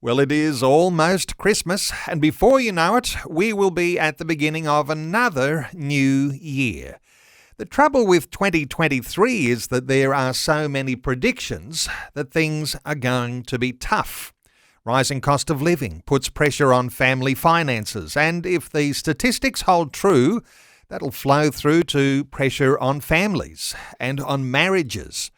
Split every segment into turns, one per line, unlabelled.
Well, it is almost Christmas, and before you know it, we will be at the beginning of another new year. The trouble with 2023 is that there are so many predictions that things are going to be tough. Rising cost of living puts pressure on family finances, and if the statistics hold true, that'll flow through to pressure on families and on marriages.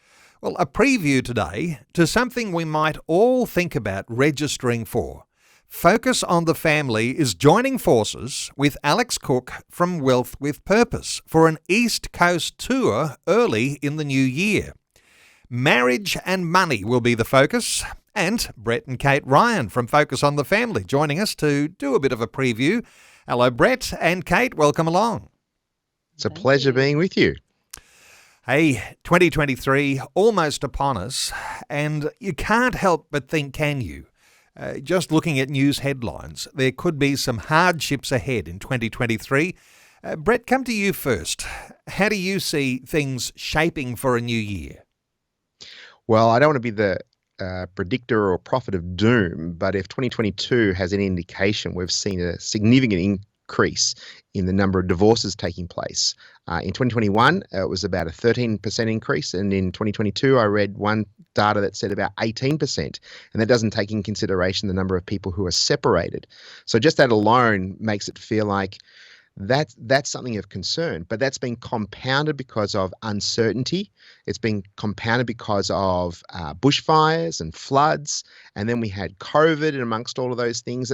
Well, a preview today to something we might all think about registering for. Focus on the Family is joining forces with Alex Cook from Wealth with Purpose for an East Coast tour early in the new year. Marriage and money will be the focus, and Brett and Kate Ryan from Focus on the Family joining us to do a bit of a preview. Hello, Brett and Kate. Welcome along.
It's a pleasure being with you.
Hey, 2023 almost upon us, and you can't help but think, can you? Just looking at news headlines, there could be some hardships ahead in 2023. Brett, come to you first. How do you see things shaping for a new year?
Well, I don't want to be the predictor or prophet of doom, but if 2022 has any indication, we've seen a significant increase in the number of divorces taking place. In 2021, it was about a 13% increase, and in 2022, I read one data that said about 18%, and that doesn't take in consideration the number of people who are separated. So just that alone makes it feel like that's something of concern, but that's been compounded because of uncertainty. It's been compounded because of bushfires and floods, and then we had COVID and amongst all of those things,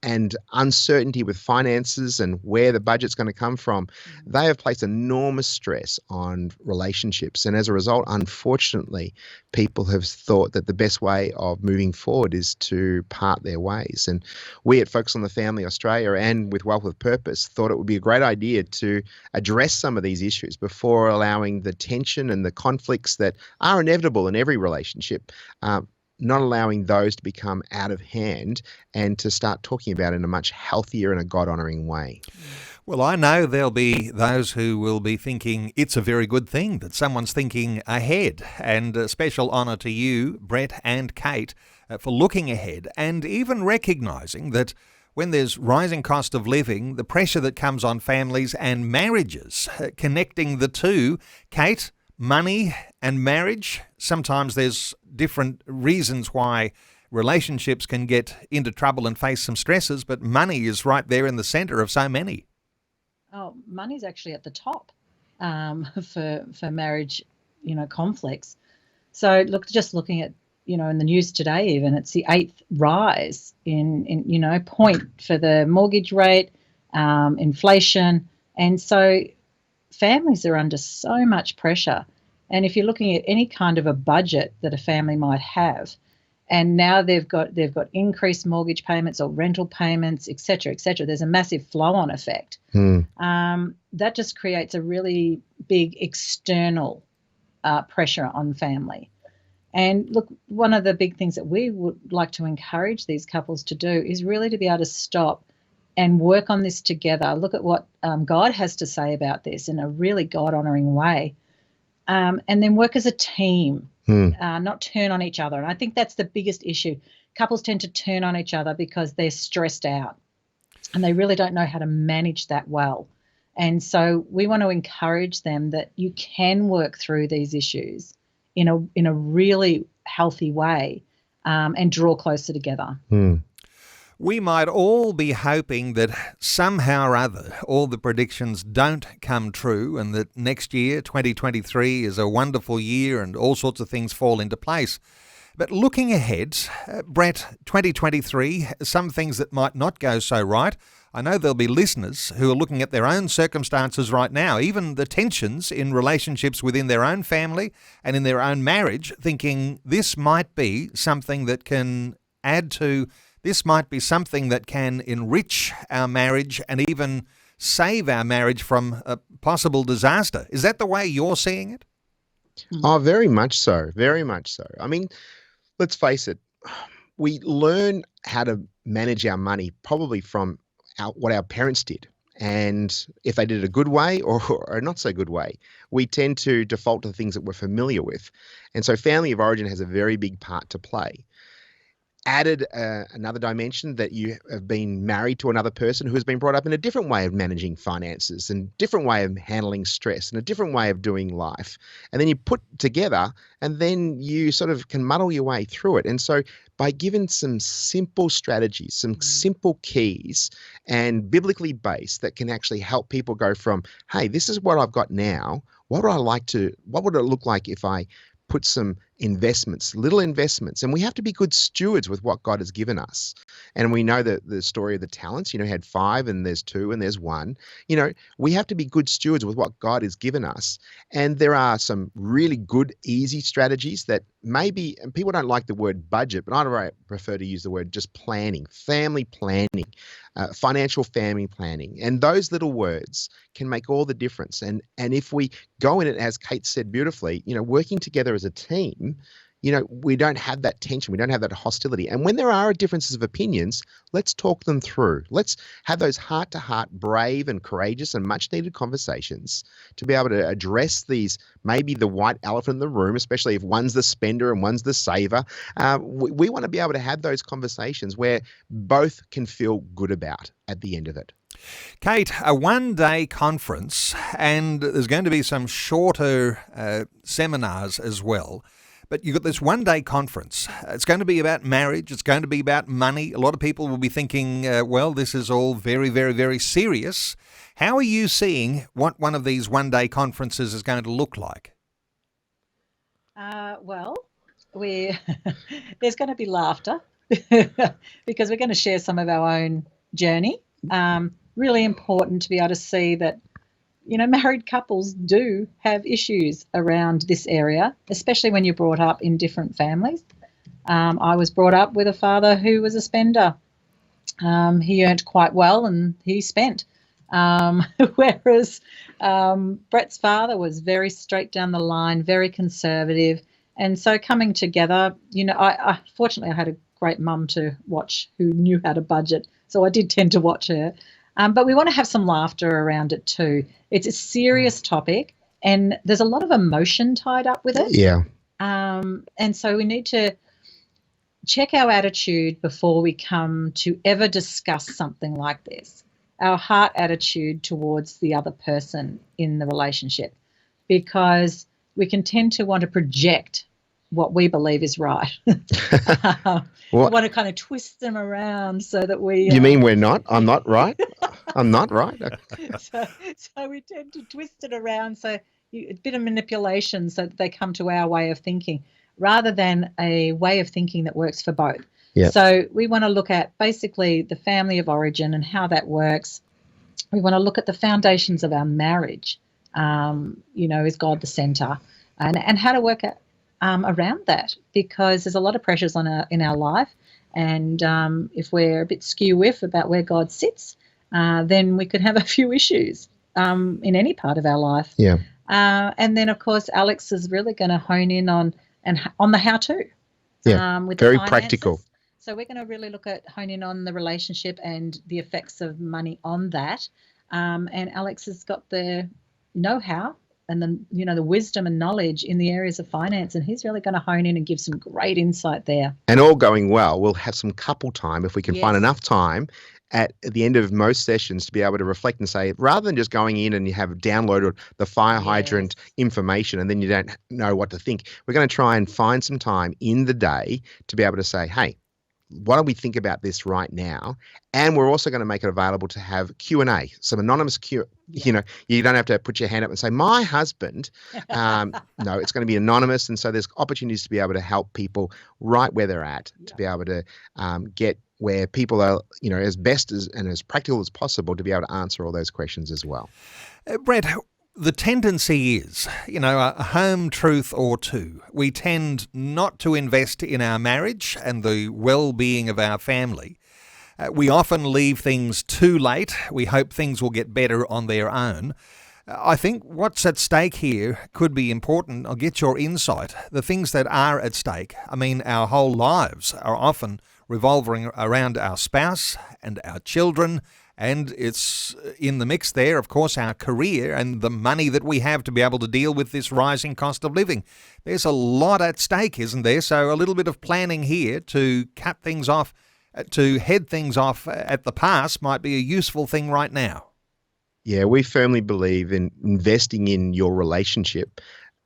and uncertainty with finances and where the budget's going to come from. They have placed enormous stress on relationships, and as a result, unfortunately, people have thought that the best way of moving forward is to part their ways. And we at Focus on the Family Australia and with Wealth with Purpose thought it would be a great idea to address some of these issues before allowing the tension and the conflicts that are inevitable in every relationship, not allowing those to become out of hand, and to start talking about it in a much healthier and a God-honouring way.
Well, I know there'll be those who will be thinking it's a very good thing that someone's thinking ahead, and a special honour to you, Brett and Kate, for looking ahead and even recognising that when there's rising cost of living, the pressure that comes on families and marriages, connecting the two. Kate, money and marriage, sometimes there's different reasons why relationships can get into trouble and face some stresses, but money is right there in the centre of so many.
Oh, money's actually at the top for marriage, conflicts. So just looking at, in the news today even, it's the 8th rise in point for the mortgage rate, inflation. And so families are under so much pressure. And if you're looking at any kind of a budget that a family might have, and now they've got increased mortgage payments or rental payments, et cetera, there's a massive flow-on effect. That just creates a really big external pressure on family. And look, one of the big things that we would like to encourage these couples to do is really to be able to stop and work on this together. Look at what God has to say about this in a really God-honouring way. And then work as a team, not turn on each other. And I think that's the biggest issue. Couples tend to turn on each other because they're stressed out and they really don't know how to manage that well. And so we want to encourage them that you can work through these issues in a really healthy way, and draw closer together.
We might all be hoping that somehow or other all the predictions don't come true, and that next year, 2023, is a wonderful year and all sorts of things fall into place. But looking ahead, Brett, 2023, some things that might not go so right. I know there'll be listeners who are looking at their own circumstances right now, even the tensions in relationships within their own family and in their own marriage, thinking this might be something that can add to, this might be something that can enrich our marriage and even save our marriage from a possible disaster. Is that the way you're seeing it?
Oh, very much so. Very much so. I mean, let's face it, we learn how to manage our money probably from what our parents did. And if they did it a good way or a not so good way, we tend to default to the things that we're familiar with. And so family of origin has a very big part to play. added another dimension that you have been married to another person who has been brought up in a different way of managing finances and different way of handling stress and a different way of doing life. And then you put together and then you sort of can muddle your way through it. And so by giving some simple strategies, some simple keys and biblically based that can actually help people go from, hey, this is what I've got now. What would it look like if I put some investments, little investments, and we have to be good stewards with what God has given us. And we know that the story of the talents, you had 5 and there's 2 and there's 1. We have to be good stewards with what God has given us. And there are some really good, easy strategies that maybe, and people don't like the word budget, but I prefer to use the word just planning, family planning, financial family planning. And those little words can make all the difference. And if we go in it, as Kate said beautifully, working together as a team, we don't have that tension. We don't have that hostility. And when there are differences of opinions, let's talk them through. Let's have those heart-to-heart, brave and courageous and much-needed conversations to be able to address these, maybe the white elephant in the room, especially if one's the spender and one's the saver. We want to be able to have those conversations where both can feel good about at the end of it.
Kate, a one-day conference, and there's going to be some shorter seminars as well. But you've got this one-day conference. It's going to be about marriage. It's going to be about money. A lot of people will be thinking, well, this is all very, very, very serious. How are you seeing what one of these one-day conferences is going to look like?
Well, there's going to be laughter because we're going to share some of our own journey. Really important to be able to see that married couples do have issues around this area, especially when you're brought up in different families. I was brought up with a father who was a spender. He earned quite well and he spent. Whereas Brett's father was very straight down the line, very conservative. And so coming together, I fortunately I had a great mum to watch who knew how to budget. So I did tend to watch her. But we want to have some laughter around it too. It's a serious topic and there's a lot of emotion tied up with it.
Yeah.
And so we need to check our attitude before we come to ever discuss something like this, our heart attitude towards the other person in the relationship, because we can tend to want to project what we believe is right. We want to kind of twist them around so that we...
You mean we're not? I'm not right? I'm not right?
So we tend to twist it around, so a bit of manipulation so that they come to our way of thinking rather than a way of thinking that works for both.
Yeah.
So we want to look at basically the family of origin and how that works. We want to look at the foundations of our marriage. Is God the center? And how to work at around that, because there's a lot of pressures in our life, and if we're a bit skew-whiff about where God sits, then we could have a few issues in any part of our life.
Yeah.
And then of course Alex is really going to hone in on the how-to.
Yeah.
With
very
the
practical.
So we're going to really hone in on the relationship and the effects of money on that. And Alex has got the know-how and then, the wisdom and knowledge in the areas of finance. And he's really going to hone in and give some great insight there.
And all going well, we'll have some couple time if we can find enough time at the end of most sessions to be able to reflect and say, rather than just going in and you have downloaded the fire hydrant information and then you don't know what to think, we're going to try and find some time in the day to be able to say, hey, why don't we think about this right now? And we're also going to make it available to have Q&A, some anonymous Q. You don't have to put your hand up and say, my husband. No, it's going to be anonymous. And so there's opportunities to be able to help people right where they're at, to be able to get where people are, as best and as practical as possible to be able to answer all those questions as well.
Brett, the tendency is, a home truth or two. We tend not to invest in our marriage and the well-being of our family. We often leave things too late. We hope things will get better on their own. I think what's at stake here could be important. I'll get your insight. The things that are at stake, our whole lives are often revolving around our spouse and our children And it's in the mix there, of course, our career and the money that we have to be able to deal with this rising cost of living. There's a lot at stake, isn't there? So a little bit of planning here to cut things off, to head things off at the pass might be a useful thing right now.
Yeah, we firmly believe in investing in your relationship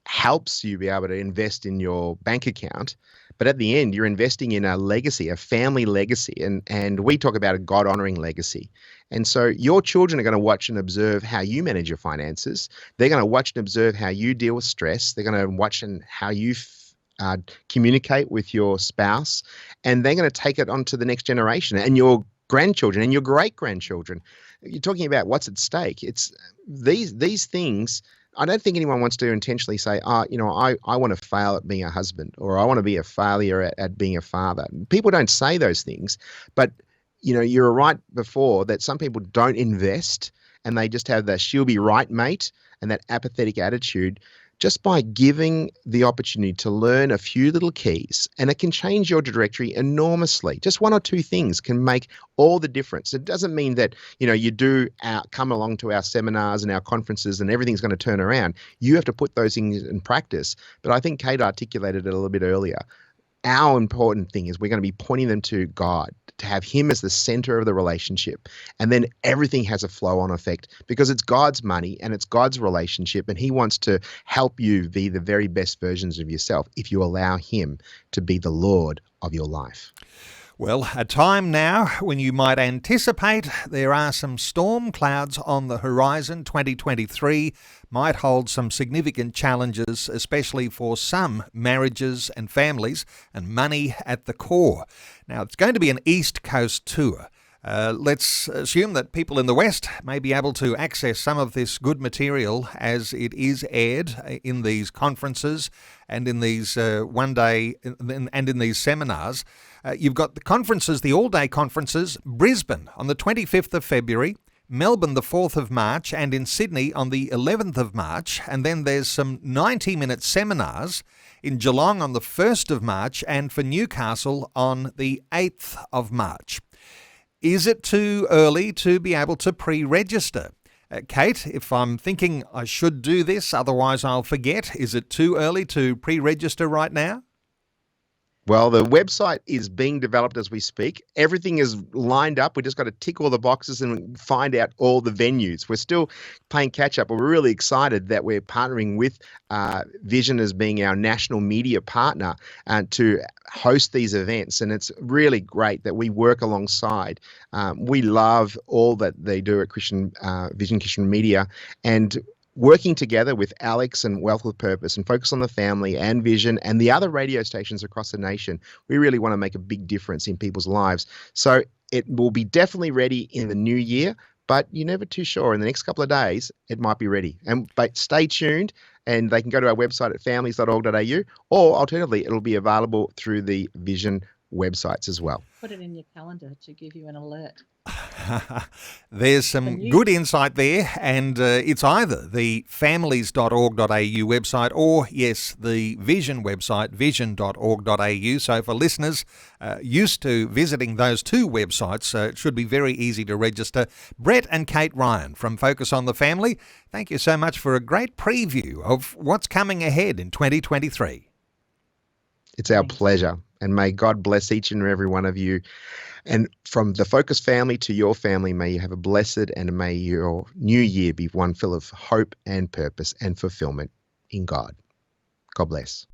helps you be able to invest in your bank account. But at the end, you're investing in a legacy, a family legacy. And we talk about a God-honoring legacy. And so your children are going to watch and observe how you manage your finances. They're going to watch and observe how you deal with stress. They're going to watch and how you communicate with your spouse. And they're going to take it on to the next generation and your grandchildren and your great-grandchildren. You're talking about what's at stake. It's these things. I don't think anyone wants to intentionally say, I want to fail at being a husband, or I want to be a failure at being a father. People don't say those things, but you were right before that some people don't invest and they just have the she'll be right, mate, and that apathetic attitude. Just by giving the opportunity to learn a few little keys, and it can change your trajectory enormously. Just one or two things can make all the difference. It doesn't mean that, you do come along to our seminars and our conferences and everything's going to turn around. You have to put those things in practice. But I think Kate articulated it a little bit earlier. Our important thing is we're going to be pointing them to God, to have him as the center of the relationship. And then everything has a flow-on effect because it's God's money and it's God's relationship, and he wants to help you be the very best versions of yourself if you allow him to be the Lord of your life.
Well, a time now when you might anticipate there are some storm clouds on the horizon. 2023 might hold some significant challenges, especially for some marriages and families, and money at the core. Now, it's going to be an East Coast tour. Let's assume that people in the West may be able to access some of this good material as it is aired in these conferences and in these one-day and in these seminars. You've got the conferences, the all-day conferences, Brisbane on the 25th of February, Melbourne the 4th of March, and in Sydney on the 11th of March. And then there's some 90-minute seminars in Geelong on the 1st of March and for Newcastle on the 8th of March. Is it too early to be able to pre-register? Kate, if I'm thinking I should do this, otherwise I'll forget, is it too early to pre-register right now?
Well, the website is being developed as we speak. Everything is lined up. We just got to tick all the boxes and find out all the venues. We're still playing catch up, but we're really excited that we're partnering with Vision as being our national media partner to host these events. And it's really great that we work alongside. We love all that they do at Vision Christian Media, and working together with Alex and Wealth with Purpose and Focus on the Family and Vision and the other radio stations across the nation, we really want to make a big difference in people's lives. So it will be definitely ready in the new year, but you're never too sure. In the next couple of days, it might be ready. But stay tuned, and they can go to our website at families.org.au, or alternatively, it'll be available through the Vision websites as well.
Put it in your calendar to give you an alert.
There's some good insight there, and it's either the families.org.au website or, yes, the Vision website, vision.org.au. So for listeners used to visiting those two websites, it should be very easy to register. Brett and Kate Ryan from Focus on the Family, thank you so much for a great preview of what's coming ahead in 2023.
It's our pleasure, and may God bless each and every one of you. And from the Focus family to your family, may you have a blessed, and may your new year be one full of hope and purpose and fulfillment in God. God bless.